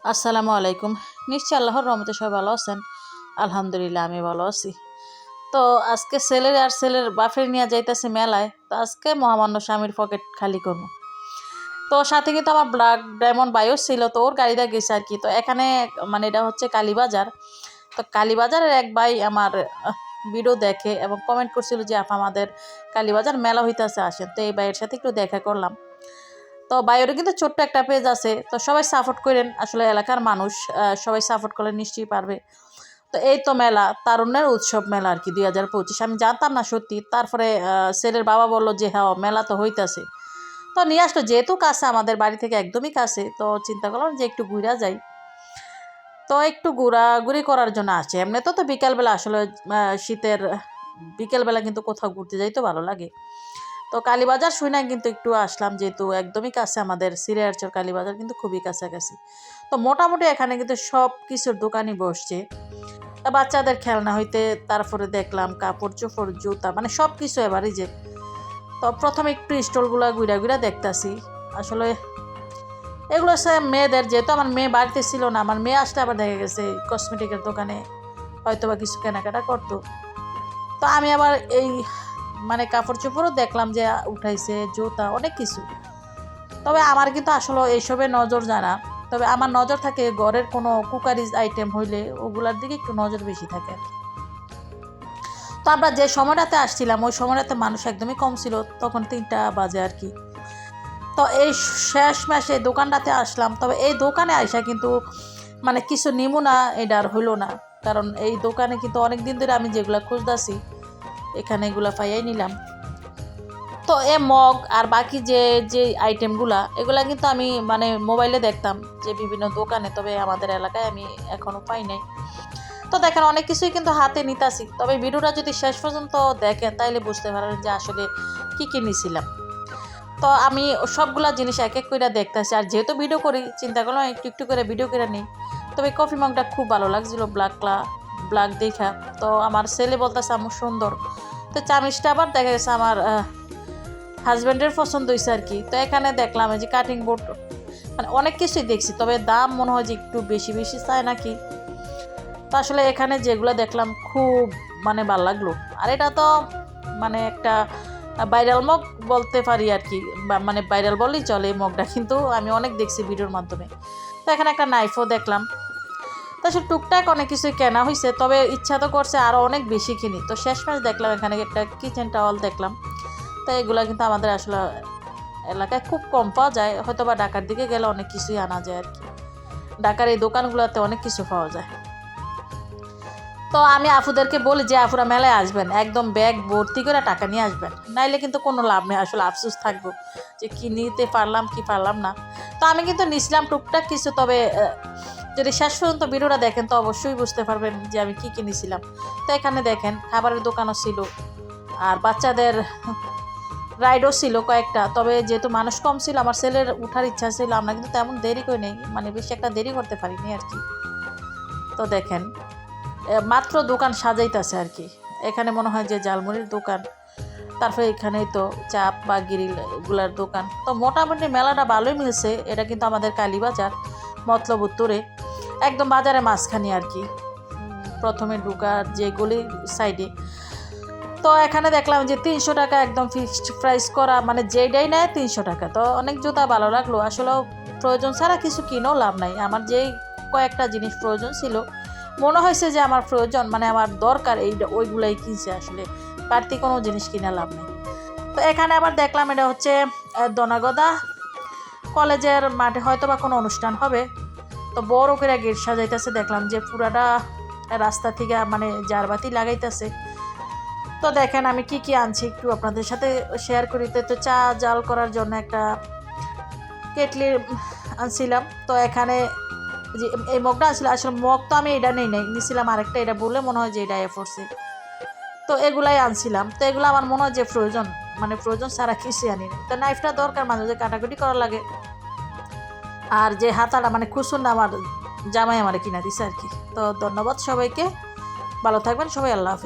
আসসালামু আলাইকুম। নিশ্চয়ই আল্লাহর রহমতে সবাই ভালো আছেন। আলহামদুলিল্লাহ আমি ভালো আছি। তো আজকে ছেলের আর ছেলের বাপের নিয়ে যাইতেছি মেলায়। তো আজকে মহামান্য স্বামীর পকেট খালি করবো। তো সাথে কিন্তু আমার ব্ল্যাক ডায়মন্ড বাইও ছিল, তো ওর গাড়িটা গেছে আর কি। তো এখানে মানে এটা হচ্ছে কালীবাজার। তো কালীবাজারের এক ভাই আমার ভিডিও দেখে এবং কমেন্ট করছিল যে আপা আমাদের কালীবাজার মেলা হইতেছে আসেন। তো এই ভাইয়ের সাথে একটু দেখা করলাম। তো বায়োরও কিন্তু ছোট্ট একটা পেজ আছে, তো সবাই সাপোর্ট করেন। আসলে এলাকার মানুষ সবাই সাপোর্ট করলে নিশ্চয়ই পারবে। তো এই তো মেলা, তারুণ্যের উৎসব মেলা আর কি 2025। আমি জানতাম না সত্যি। তারপরে ছেলের বাবা বলল যে হ্যাঁ মেলা তো হইতাছে। তো নিয়ে আসলো, যেহেতু কাছে আমাদের বাড়ি থেকে একদমই কাছে, তো চিন্তা করলাম যে একটু ঘুরা যাই। তো একটু ঘোরাঘুরি করার জন্য আসছে। এমনি তো বিকালবেলা আসলে শীতের বিকেলবেলা কিন্তু কোথাও ঘুরতে যাইতে ভালো লাগে। তো কালীবাজার শুই না কিন্তু একটু আসলাম, যেহেতু একদমই কাছে আমাদের সিরিয়ারচর কালীবাজার কিন্তু খুবই কাছাকাছি। তো মোটামুটি এখানে কিন্তু সব কিছুর দোকানই বসছে। বাচ্চাদের খেলনা হইতে তারপরে দেখলাম কাপড় চোপড় জুতা মানে সব কিছু এবারই যে। তো প্রথমে একটু স্টলগুলা ঘুরা ঘুরা দেখতাছি। আসলে এগুলো সে মেয়েদের, যেহেতু আমার মেয়ে বাড়িতে ছিল না, আমার মেয়ে আসলে আবার দেখা গেছে কসমেটিকের দোকানে হয়তো বা কিছু কেনাকাটা করতো। তো আমি আবার এই মানে কাপড় চোপড়ও দেখলাম যে উঠাইছে, জুতা অনেক কিছু। তবে আমার কিন্তু আসলে এইসবে নজর যায় না। তবে আমার নজর থাকে ঘরের কোনো কুকারিজ আইটেম হইলে ওগুলার দিকে একটু নজর বেশি থাকে। তো আমরা যে সময়টাতে আসছিলাম ওই সময়টাতে মানুষ একদমই কম ছিল, তখন 3টা বাজে আর কি। তো এই শেষ মাসে দোকানটাতে আসলাম। তবে এই দোকানে আইসা কিন্তু মানে কিছু নিমু না এটা আর হইলো না। কারণ এই দোকানে কিন্তু অনেক দিন ধরে আমি যেগুলা খুঁজতেছি এখানে এগুলা পাইয়াই নিলাম। তো এ মগ আর বাকি যে যে আইটেমগুলা এগুলা কিন্তু আমি মানে মোবাইলে দেখতাম যে বিভিন্ন দোকানে, তবে আমাদের এলাকায় আমি এখনও পাই নাই। তো দেখেন অনেক কিছুই কিন্তু হাতে নিতাছি। তবে ভিডিওটা যদি শেষ পর্যন্ত দেখেন তাইলে বুঝতে পারবেন যে আসলে কী কী নিছিলাম। তো আমি সবগুলা জিনিস এক এক করে দেখতেছি। আর যেহেতু ভিডিও করি চিন্তা করলাম একটু একটু করে ভিডিও করে নিই। তবে কফি মগটা খুব ভালো লাগছিল, ব্ল্যাক দেখা। তো আমার ছেলে বলতেছে আমার সুন্দর। তো চামিচটা আবার দেখা গেছে আমার হাজব্যান্ডের পছন্দ হয়েছে আর কি। তো এখানে দেখলাম এই যে কাটিং বোর্ড মানে অনেক কিছুই দেখছি, তবে দাম মনে হয় যে একটু বেশি বেশি চায় নাকি। তো আসলে এখানে যেগুলো দেখলাম খুব মানে ভালো লাগলো। আর এটা তো মানে একটা ভাইরাল মগ বলতে পারি আর কি, মানে ভাইরাল বললেই চলে মগটা, কিন্তু আমি অনেক দেখছি ভিডিওর মাধ্যমে। তো এখানে একটা নাইফও দেখলাম। তো আসলে টুকটাক অনেক কিছুই কেনা হয়েছে, তবে ইচ্ছা তো করছে আরও অনেক বেশি কিনি। তো শেষমেশ দেখলাম এখানে একটা কিচেন টাওয়াল দেখলাম। তো এগুলো কিন্তু আমাদের আসলে এলাকায় খুব কম পাওয়া যায়, হয়তো বা ঢাকার দিকে গেলে অনেক কিছুই আনা যায় আর কি। ঢাকার এই দোকানগুলোতে অনেক কিছু পাওয়া যায়। তো আমি আপুদেরকে বলি যে আপুরা মেলায় আসবেন, একদম ব্যাগ ভর্তি করে টাকা নিয়ে আসবেন, নাইলে কিন্তু কোনো লাভ নেই। আসলে আফসোস থাকবো যে কি নিতে পারলাম কি পারলাম না। তো আমি কিন্তু নিছিলাম টুকটাক কিছু। তবে যদি শেষ পর্যন্ত ভিডিওটা দেখেন তো অবশ্যই বুঝতে পারবেন যে আমি কী কিনেছিলাম। তো এখানে দেখেন খাবারের দোকানও ছিল, আর বাচ্চাদের রাইডও ছিল কয়েকটা। তবে যেহেতু মানুষ কম ছিল আমার ছেলের উঠার ইচ্ছা ছিল, আমরা কিন্তু তেমন দেরি করে নেই, মানে বেশি একটা দেরি করতে পারিনি আর কি। তো দেখেন মাত্র দোকান সাজাইতেছে আর কি। এখানে মনে হয় যে জালমুড়ির দোকান, তারপরে এখানেই তো চাপ বা গিরিল এগুলার দোকান। তো মোটামুটি মেলাটা ভালোই মিলছে। এটা কিন্তু আমাদের কালীবাজার, মতলব উত্তরে, একদম বাজারে মাঝখানে আর কি, প্রথমে ঢুকার যে গলি সাইডে। তো এখানে দেখলাম যে 300 টাকা একদম ফিক্সড প্রাইস করা, মানে যেইটাই নেয় 300 টাকা। তো অনেক জুতা ভালো লাগলো। আসলে প্রয়োজন ছাড়া কিছু কিনেও লাভ নাই। আমার যেই কয়েকটা জিনিস প্রয়োজন ছিল, মনে হয়েছে যে আমার প্রয়োজন মানে আমার দরকার ওইগুলাই কিনছে। আসলে বাড়তি কোনো জিনিস কিনে লাভ নেই। তো এখানে আবার দেখলাম এটা হচ্ছে দনাগদা কলেজের মাঠে হয়তো বা কোনো অনুষ্ঠান হবে। তো বড় করে গেট সাজাইতেছে, দেখলাম যে পুরাটা রাস্তা থেকে মানে জারবাতি লাগাইতেছে। তো দেখেন আমি কি কি আনছি একটু আপনাদের সাথে শেয়ার করি। তো চা জাল করার জন্য একটা কেটলি আনছিলাম। তো এখানে যে এই মগটা আনছিলাম, আসলে মগ তো আমি এটা নিছিলাম আরেকটা, এটা বলে মনে হয় যে এটা পড়ছে। তো এগুলাই আনছিলাম। তো এগুলো আমার মনে হয় যে প্রয়োজন, মানে প্রয়োজন ছাড়া কিছুই আনি না। তো নাইফটা দরকার, মাঝে মাঝে কাটাকুটি করা লাগে। আর যে হাতাটা মানে খুসুন না আমার জামাই আমার কিনা দিছে আর কি। তো ধন্যবাদ সবাইকে, ভালো থাকবেন সবাই, আল্লাহ হাফিজ।